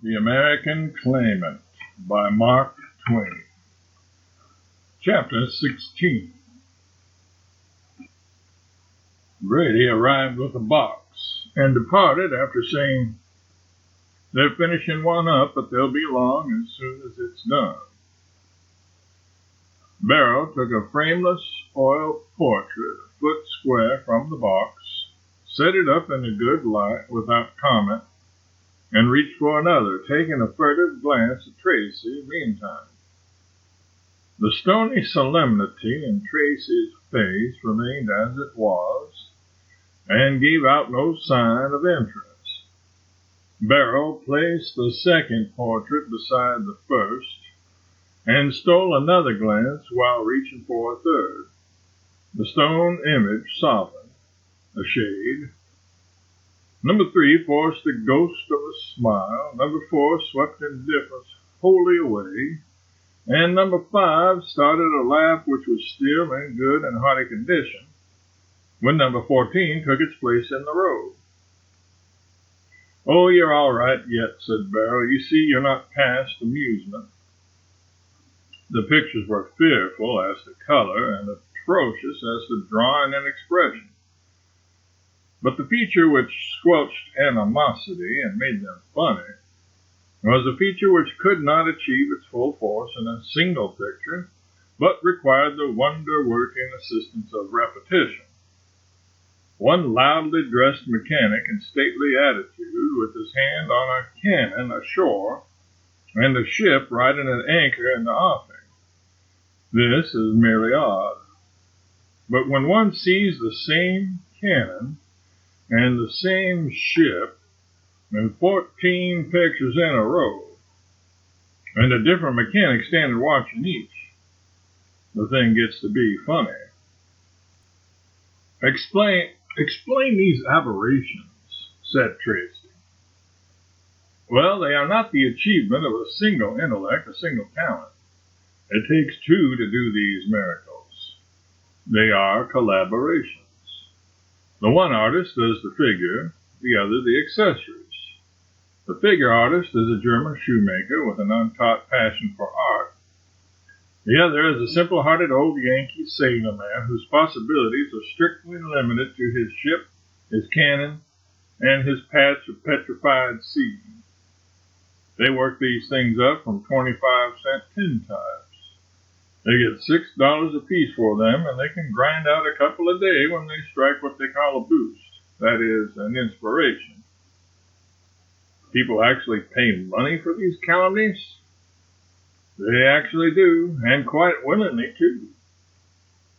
The American Claimant by Mark Twain. Chapter 16. Grady arrived with a box and departed after saying, "They're finishing one up, but they'll be along as soon as it's done." Barrow took a frameless oil portrait a foot square from the box, set it up in a good light without comment, and reached for another, taking a furtive glance at Tracy meantime. The stony solemnity in Tracy's face remained as it was, and gave out no sign of interest. Barrow placed the second portrait beside the first, and stole another glance while reaching for a third. The stone image softened a shade. Number 3 forced the ghost of a smile. Number 4 swept indifference wholly away. And number 5 started a laugh which was still in good and hearty condition when number 14 took its place in the row. "Oh, you're all right yet," said Barrow. "You see, you're not past amusement." The pictures were fearful as to color and atrocious as to drawing and expression. But the feature which squelched animosity and made them funny was a feature which could not achieve its full force in a single picture, but required the wonder-working assistance of repetition. One loudly dressed mechanic in stately attitude, with his hand on a cannon ashore, and a ship riding at anchor in the offing. This is merely odd. But when one sees the same cannon and the same ship and 14 pictures in a row, and a different mechanic standing watching each, the thing gets to be funny. Explain these aberrations," said Tracy. "Well, they are not the achievement of a single intellect, a single talent. It takes two to do these miracles. They are collaborations. The one artist does the figure, the other the accessories. The figure artist is a German shoemaker with an untaught passion for art. The other is a simple-hearted old Yankee sailor-man whose possibilities are strictly limited to his ship, his cannon, and his patch of petrified sea. They work these things up from 25-cent tin types. They get $6 apiece for them, and they can grind out a couple a day when they strike what they call a boost, that is, an inspiration. People actually pay money for these calumnies? They actually do, and quite willingly, too.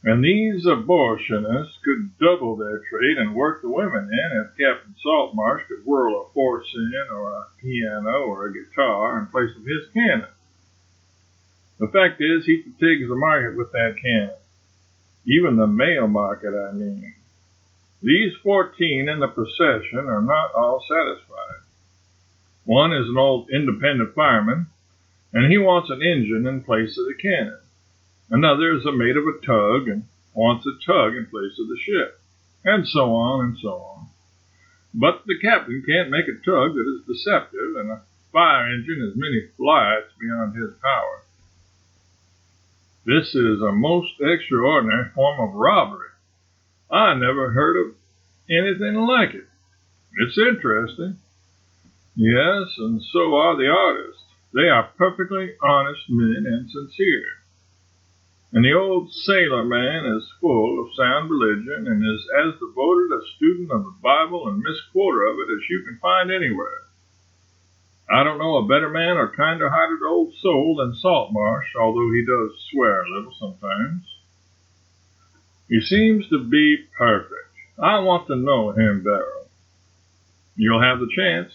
And these abortionists could double their trade and work the women in if Captain Saltmarsh could whirl a horse in, or a piano, or a guitar in place of his cannon. The fact is, he fatigues the market with that cannon. Even the male market, I mean. These 14 in the procession are not all satisfied. One is an old independent fireman, and he wants an engine in place of the cannon. Another is a mate of a tug, and wants a tug in place of the ship, and so on and so on. But the captain can't make a tug that is deceptive, and a fire engine has many flights beyond his power. This is a most extraordinary form of robbery. I never heard of anything like it. It's interesting. Yes, and so are the artists. They are perfectly honest men and sincere. And the old sailor man is full of sound religion and is as devoted a student of the Bible and misquoter of it as you can find anywhere. I don't know a better man or kinder-hearted old soul than Saltmarsh, although he does swear a little sometimes. He seems to be perfect. I want to know him, Barrow. You'll have the chance.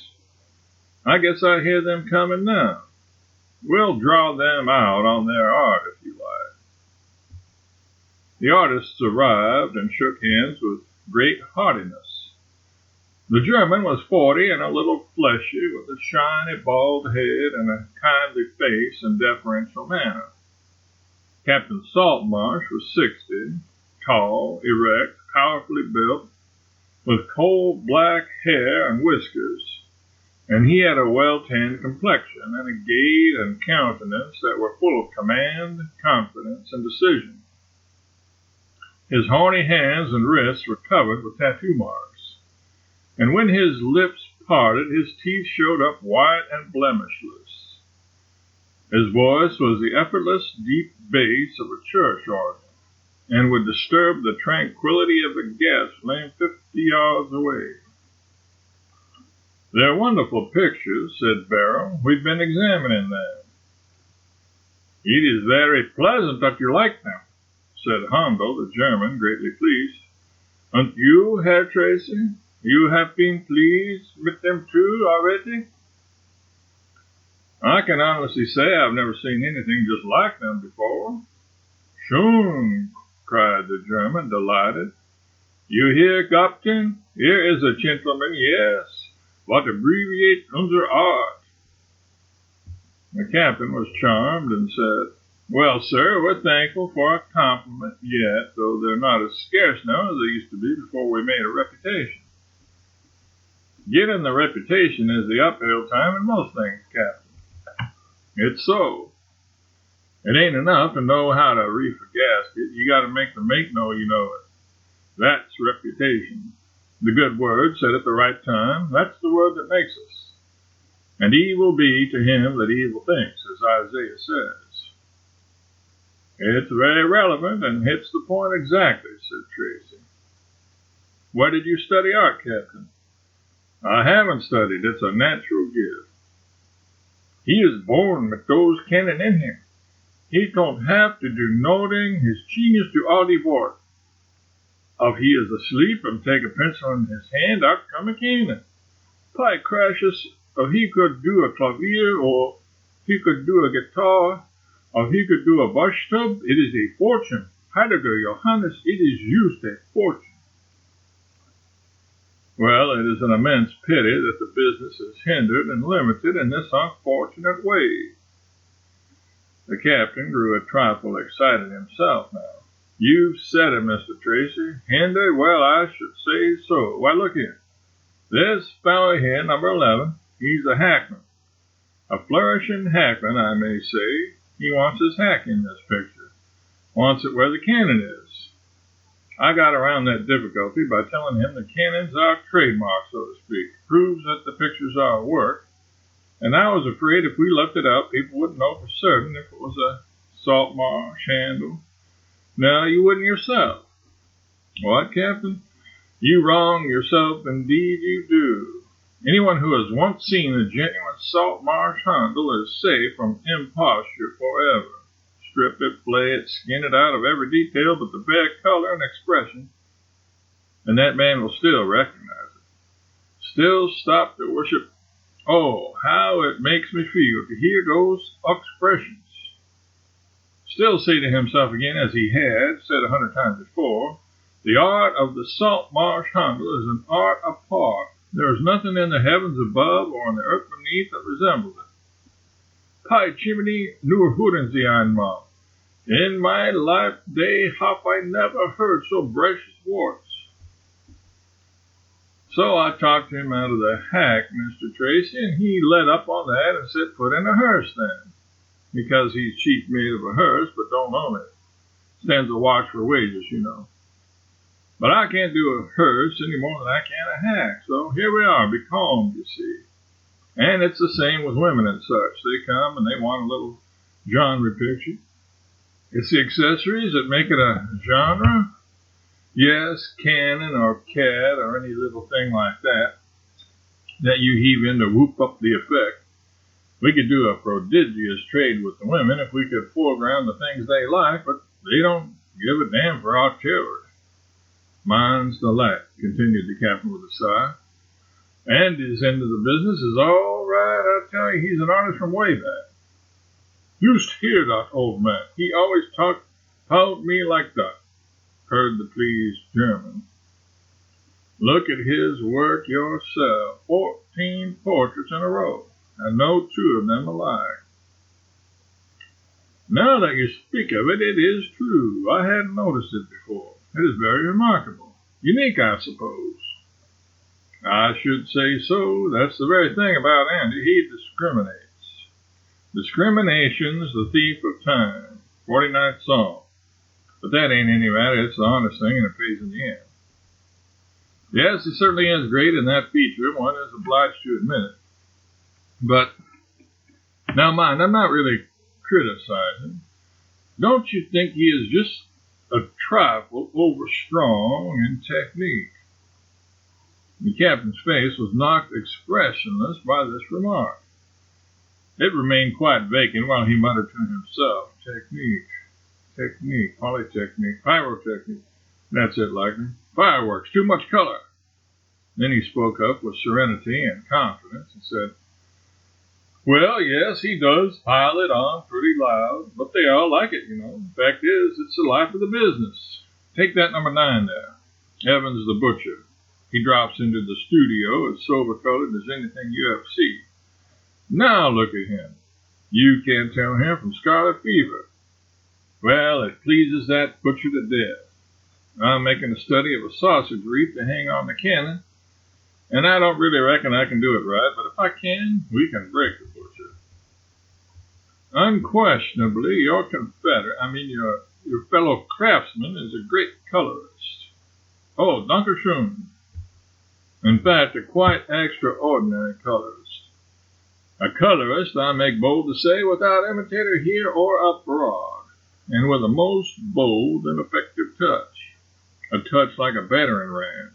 I guess I hear them coming now. We'll draw them out on their art, if you like." The artists arrived and shook hands with great heartiness. The German was 40 and a little fleshy, with a shiny bald head and a kindly face and deferential manner. Captain Saltmarsh was 60, tall, erect, powerfully built, with coal black hair and whiskers. and he had a well-tanned complexion and a gait and countenance that were full of command, confidence, and decision. His horny hands and wrists were covered with tattoo marks, and when his lips parted, his teeth showed up white and blemishless. His voice was the effortless, deep bass of a church organ, and would disturb the tranquility of a guest laying 50 yards away. "They're wonderful pictures," said Barrow. "We've been examining them." "It is very pleasant that you like them," said Handel, the German, greatly pleased. "And you, Herr Tracy, you have been pleased with them too already?" "I can honestly say I've never seen anything just like them before." "Schön!" cried the German, delighted. "You hear, Captain? Here is a gentleman, yes. What abbreviate unser art." The captain was charmed and said, "Well, sir, we're thankful for a compliment yet, though they're not as scarce now as they used to be before we made a reputation." "Getting the reputation is the uphill time in most things, Captain." "It's so. It ain't enough to know how to reef a gasket. You got to make the mate know you know it. That's reputation. The good word said at the right time, that's the word that makes us. And evil be to him that evil thinks, as Isaiah says." "It's very relevant and hits the point exactly," said Tracy. "Where did you study art, Captain?" "I haven't studied. It's a natural gift." "He is born with those cannon in him. He don't have to do nothing. His genius do all the work. If he is asleep and take a pencil in his hand, out come a cannon. By crashes, if he could do a clavier, or he could do a guitar, or he could do a wash tub, it is a fortune. Heiliger Johannes, it is used a fortune." "Well, it is an immense pity that the business is hindered and limited in this unfortunate way." The captain grew a trifle excited himself now. "You've said it, Mr. Tracy. Hindered? Well, I should say so. Why, look here. This fellow here, number 11, he's a hackman. A flourishing hackman, I may say. He wants his hack in this picture. Wants it where the cannon is. I got around that difficulty by telling him the cannon's our trademark, so to speak. Proves that the picture's our work. And I was afraid if we left it out, people wouldn't know for certain if it was a salt marsh handle. Now, you wouldn't yourself." "What, Captain? You wrong yourself, indeed you do. Anyone who has once seen a genuine salt marsh handle is safe from imposture forever. Strip it, flay it, skin it out of every detail but the bare color and expression, and that man will still recognize it. Still stop to worship. Oh, how it makes me feel to hear those expressions. Still say to himself again, as he had said 100 times before, the art of the salt marsh handle is an art apart. There is nothing in the heavens above or in the earth beneath that resembles it. By Jiminy, nur hören Sie einmal. In my life day haf I never heard so precious words." So I talked him out of the hack, Mr. Tracy, and he let up on that and said put in a hearse then, because he's chief mate of a hearse but don't own it. Stands a watch for wages, you know. But I can't do a hearse any more than I can a hack, so here we are, becalmed, you see. And it's the same with women and such. They come and they want a little genre picture. It's the accessories that make it a genre. Yes, cannon or cat or any little thing like that you heave in to whoop up the effect. We could do a prodigious trade with the women if we could foreground the things they like, but they don't give a damn for artillery. Mine's the lack, continued the captain with a sigh. And his end of the business is all right. I tell you, he's an artist from way back. Just hear that old man. He always talked about me like that, heard the pleased German. Look at his work yourself. 14 portraits in a row, and no two of them alike. Now that you speak of it, it is true. I hadn't noticed it before. It is very remarkable. Unique, I suppose. I should say so. That's the very thing about Andy. He discriminates. Discrimination's the thief of time. 49th Psalm. But that ain't any matter. It's the honest thing, and it pays in the end. Yes, he certainly is great in that feature. One is obliged to admit it. But, now mind, I'm not really criticizing. Don't you think he is just a trifle overstrong in technique? The captain's face was knocked expressionless by this remark. It remained quite vacant while he muttered to himself, technique, polytechnique, pyrotechnique. That's it, likely. Fireworks, too much color. Then he spoke up with serenity and confidence and said, well, yes, he does pile it on pretty loud, but they all like it, you know. Fact is, it's the life of the business. Take that number 9 there, Evans the butcher. He drops into the studio as sober-colored as anything you ever see. Now look at him. You can't tell him from scarlet fever. Well, it pleases that butcher to death. I'm making a study of a sausage wreath to hang on the cannon, and I don't really reckon I can do it right, but if I can, we can break the butcher. Unquestionably, your fellow craftsman is a great colorist. Oh, Dankeschön. In fact, a quite extraordinary colorist. A colorist, I make bold to say, without imitator here or abroad, and with a most bold and effective touch. A touch like a battering ram.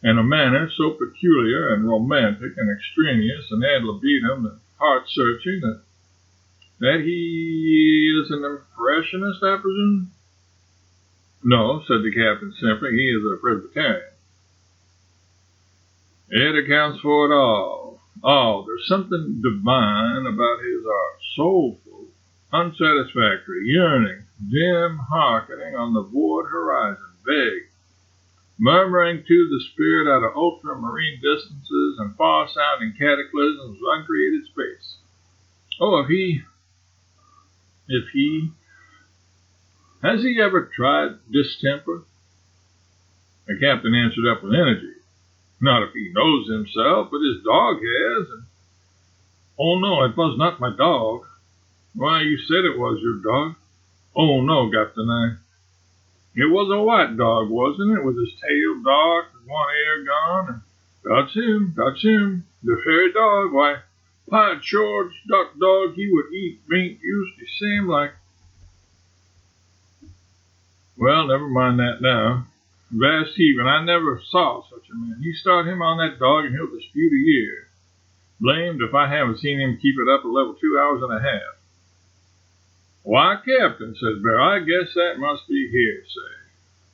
And a manner so peculiar and romantic and extraneous and ad libitum and heart-searching that he is an impressionist, I presume? No, said the captain simply, he is a Presbyterian. It accounts for it all. Oh, there's something divine about his art, soulful, unsatisfactory, yearning, dim hearkening on the void horizon, vague, murmuring to the spirit out of ultramarine distances and far-sounding cataclysms of uncreated space. Oh, has he ever tried distemper? The captain answered up with energy. Not if he knows himself, but his dog has. And, oh, no, it was not my dog. Why, you said it was your dog. Oh, no, Captain, it was a white dog, wasn't it, with his tail dark and one ear gone? And that's him, the fairy dog. Why, Pie George, that dog, he would eat meat used to seem like. Well, never mind that now. Vast heaving, I never saw such a man. You start him on that dog and he'll dispute a year. Blamed if I haven't seen him keep it up a level 2 hours and a half. Why, Captain, said Bear, I guess that must be hearsay.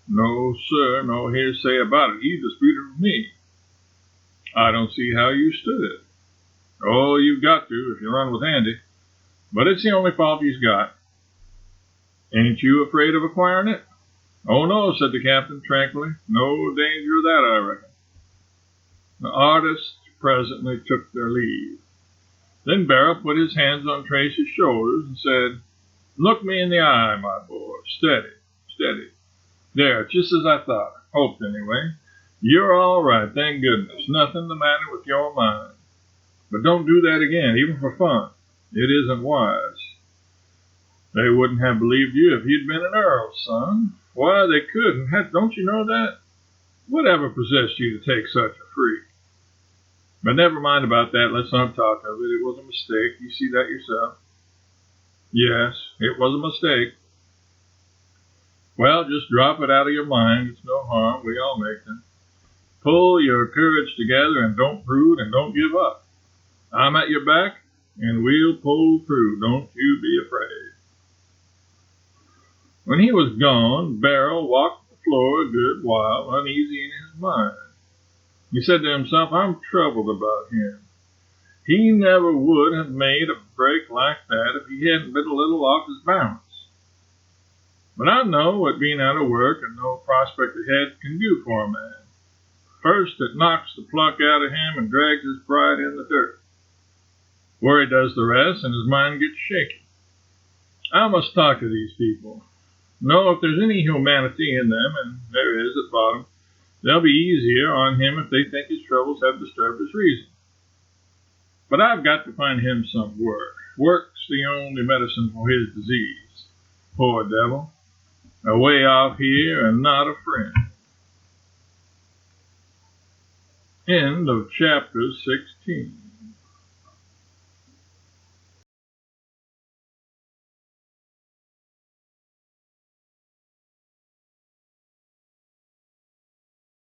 No, sir, no hearsay about it. He disputed with me. I don't see how you stood it. Oh, you've got to if you run with Andy. But it's the only fault he's got. Ain't you afraid of acquiring it? Oh, no, said the captain tranquilly. No danger of that, I reckon. The artists presently took their leave. Then Barrow put his hands on Tracy's shoulders and said, Look me in the eye, my boy. Steady. There, just as I thought. Hoped, anyway. You're all right, thank goodness. Nothing the matter with your mind. But don't do that again, even for fun. It isn't wise. They wouldn't have believed you if you'd been an earl's son. Why, they couldn't. Don't you know that? Whatever possessed you to take such a freak? But never mind about that. Let's not talk of it. It was a mistake. You see that yourself. Yes, it was a mistake. Well, just drop it out of your mind. It's no harm. We all make them. Pull your courage together and don't brood and don't give up. I'm at your back, and we'll pull through. Don't you be afraid. When he was gone, Barrow walked the floor a good while, uneasy in his mind. He said to himself, I'm troubled about him. He never would have made a break like that if he hadn't been a little off his balance. But I know what being out of work and no prospect ahead can do for a man. First, it knocks the pluck out of him and drags his pride in the dirt. Worry does the rest, and his mind gets shaky. I must talk to these people. Know if there's any humanity in them, and there is at bottom, They'll be easier on him if they think his troubles have disturbed his reason. But I've got to find him some work. Work's the only medicine for his disease. Poor devil. Away off here and not a friend. End of chapter 16.